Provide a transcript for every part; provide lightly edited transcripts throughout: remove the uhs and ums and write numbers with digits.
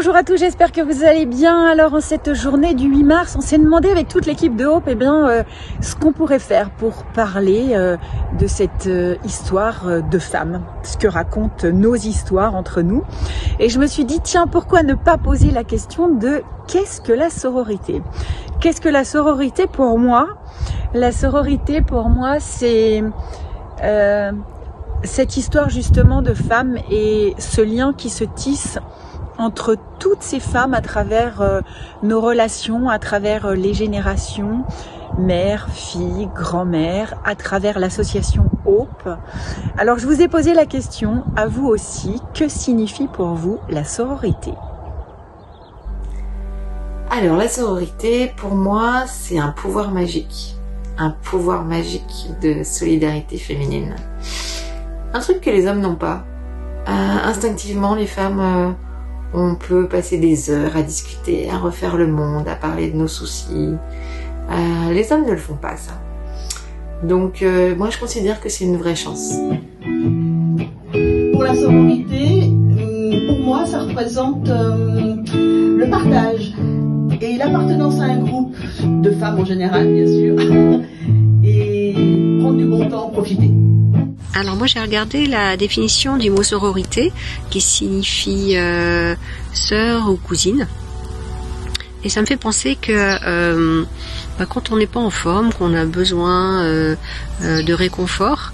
Bonjour à tous, j'espère que vous allez bien. Alors en cette journée du 8 mars, on s'est demandé avec toute l'équipe de Hope ce qu'on pourrait faire pour parler de cette histoire de femmes, ce que racontent nos histoires entre nous. Et je me suis dit, tiens, pourquoi ne pas poser la question de qu'est-ce que la sororité? Qu'est-ce que la sororité pour moi? La sororité pour moi, c'est cette histoire justement de femmes et ce lien qui se tisse entre toutes ces femmes à travers nos relations, à travers les générations, mère, fille, grand-mère, à travers l'association Hope. Alors je vous ai posé la question, à vous aussi, que signifie pour vous la sororité? Alors la sororité, pour moi, c'est un pouvoir magique de solidarité féminine. Un truc que les hommes n'ont pas. Instinctivement, les femmes... on peut passer des heures à discuter, à refaire le monde, à parler de nos soucis. Les hommes ne le font pas, ça. Donc, moi, je considère que c'est une vraie chance. Pour la sororité, pour moi, ça représente le partage et l'appartenance à un groupe de femmes en général, bien sûr, et prendre du bon temps, profiter. Alors moi j'ai regardé la définition du mot sororité qui signifie sœur ou cousine et ça me fait penser que quand on n'est pas en forme, qu'on a besoin de réconfort,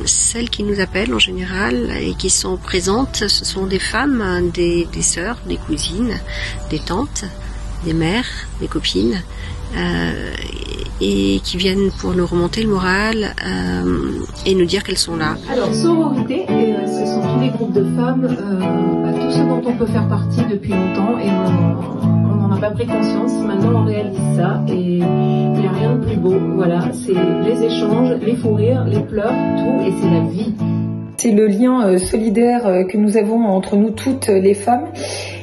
celles qui nous appellent en général et qui sont présentes, ce sont des femmes, des sœurs, des cousines, des tantes, des mères, des copines et qui viennent pour nous remonter le moral et nous dire qu'elles sont là. Alors sororité, ce sont tous les groupes de femmes, tout ce dont on peut faire partie depuis longtemps et on n'en a pas pris conscience. Maintenant on réalise ça et il n'y a rien de plus beau. Voilà, c'est les échanges, les fous rires, les pleurs, tout, et c'est la vie. C'est le lien solidaire que nous avons entre nous toutes les femmes.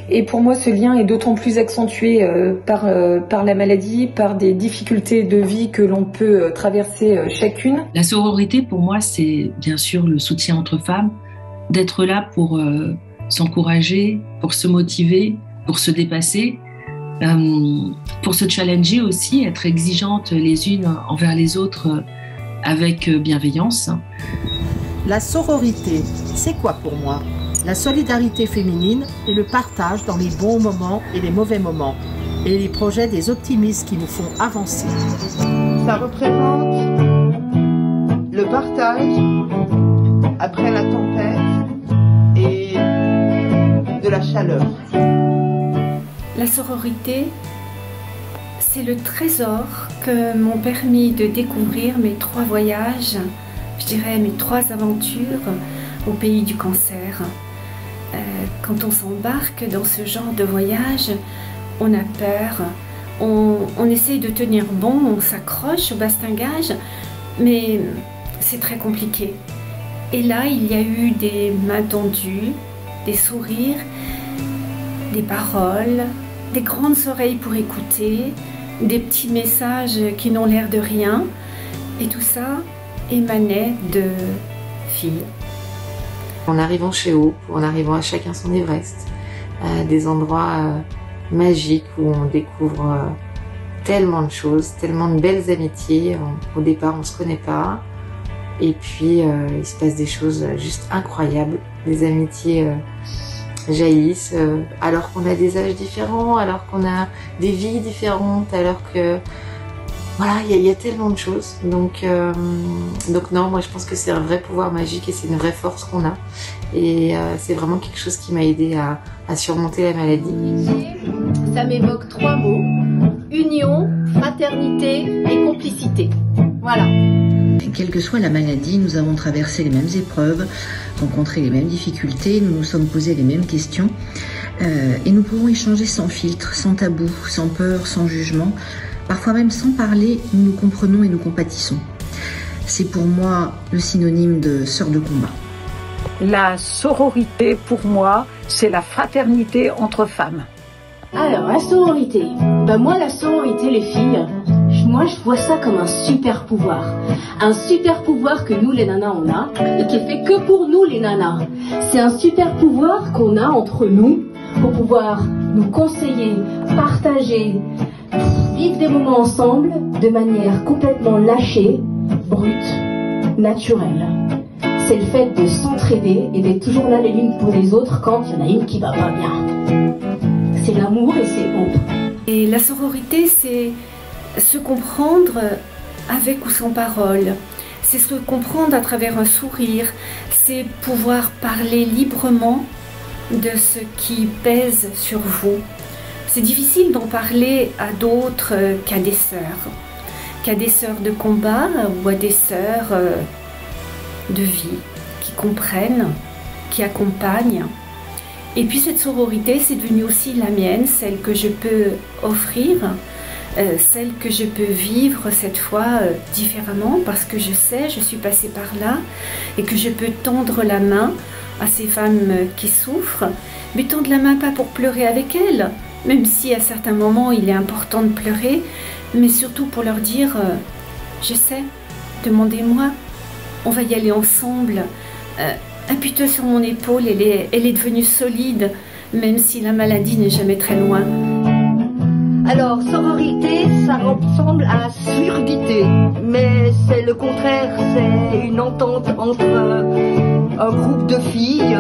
Et pour moi, ce lien est d'autant plus accentué par la maladie, par des difficultés de vie que l'on peut traverser chacune. La sororité, pour moi, c'est bien sûr le soutien entre femmes, d'être là pour s'encourager, pour se motiver, pour se dépasser, pour se challenger aussi, être exigeantes les unes envers les autres avec bienveillance. La sororité, c'est quoi pour moi? La solidarité féminine et le partage dans les bons moments et les mauvais moments, et les projets des optimistes qui nous font avancer. Ça représente le partage après la tempête et de la chaleur. La sororité, c'est le trésor que m'ont permis de découvrir mes 3 voyages, je dirais mes 3 aventures au pays du cancer. Quand on s'embarque dans ce genre de voyage, on a peur, on essaye de tenir bon, on s'accroche au bastingage, mais c'est très compliqué. Et là, il y a eu des mains tendues, des sourires, des paroles, des grandes oreilles pour écouter, des petits messages qui n'ont l'air de rien, et tout ça émanait de filles. En arrivant chez Hope, en arrivant à Chacun son Everest, des endroits magiques où on découvre tellement de choses, tellement de belles amitiés. Au départ, on se connaît pas. Et puis, il se passe des choses juste incroyables. Des amitiés jaillissent alors qu'on a des âges différents, alors qu'on a des vies différentes, alors que... Voilà, il y a tellement de choses. Donc non, moi je pense que c'est un vrai pouvoir magique et c'est une vraie force qu'on a. Et c'est vraiment quelque chose qui m'a aidé à surmonter la maladie. Ça m'évoque 3 mots: union, fraternité et complicité. Voilà. Quelle que soit la maladie, nous avons traversé les mêmes épreuves, rencontré les mêmes difficultés, nous nous sommes posé les mêmes questions. Et nous pouvons échanger sans filtre, sans tabou, sans peur, sans jugement. Parfois même sans parler, nous nous comprenons et nous compatissons. C'est pour moi le synonyme de sœur de combat. La sororité, pour moi, c'est la fraternité entre femmes. Alors, la sororité. Moi, la sororité, les filles, moi, je vois ça comme un super pouvoir. Un super pouvoir que nous, les nanas, on a, et qui est fait que pour nous, les nanas. C'est un super pouvoir qu'on a entre nous, pour pouvoir nous conseiller, partager, vivre des moments ensemble de manière complètement lâchée, brute, naturelle. C'est le fait de s'entraider et d'être toujours là les unes pour les autres quand il y en a une qui va pas bien. C'est l'amour et c'est Hope. Et la sororité, c'est se comprendre avec ou sans parole. C'est se comprendre à travers un sourire. C'est pouvoir parler librement de ce qui pèse sur vous. C'est difficile d'en parler à d'autres qu'à des sœurs de combat ou à des sœurs de vie qui comprennent, qui accompagnent. Et puis cette sororité, c'est devenu aussi la mienne, celle que je peux offrir, celle que je peux vivre cette fois différemment parce que je sais, je suis passée par là et que je peux tendre la main à ces femmes qui souffrent, mais tendre la main pas pour pleurer avec elles, même si à certains moments il est important de pleurer, mais surtout pour leur dire je sais, demandez-moi, on va y aller ensemble, appuie-toi sur mon épaule, elle est devenue solide, même si la maladie n'est jamais très loin. Alors, sororité, ça ressemble à surdité, mais c'est le contraire, c'est une entente entre un groupe de filles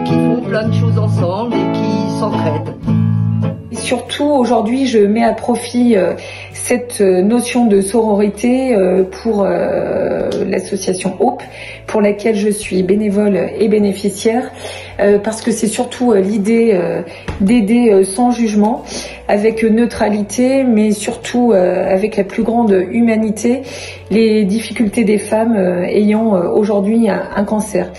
qui font plein de choses ensemble et qui s'entraident. Surtout aujourd'hui, je mets à profit cette notion de sororité pour l'association Hope, pour laquelle je suis bénévole et bénéficiaire, parce que c'est surtout l'idée d'aider sans jugement, avec neutralité, mais surtout avec la plus grande humanité, les difficultés des femmes ayant aujourd'hui un cancer.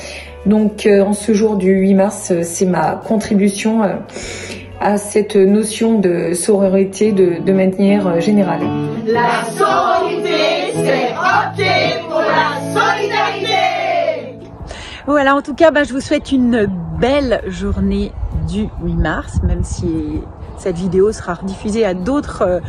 Donc en ce jour du 8 mars, c'est ma contribution à cette notion de sororité de manière générale. La sororité, c'est opter pour la solidarité. Voilà, en tout cas, je vous souhaite une belle journée du 8 mars, même si cette vidéo sera rediffusée à d'autres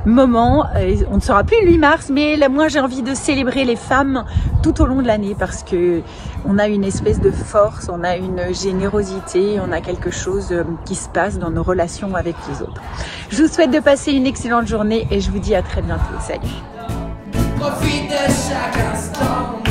moments. On ne sera plus le 8 mars, mais là, moi j'ai envie de célébrer les femmes tout au long de l'année parce que on a une espèce de force, on a une générosité, on a quelque chose qui se passe dans nos relations avec les autres. Je vous souhaite de passer une excellente journée et je vous dis à très bientôt. Salut. Profite de chaque instant.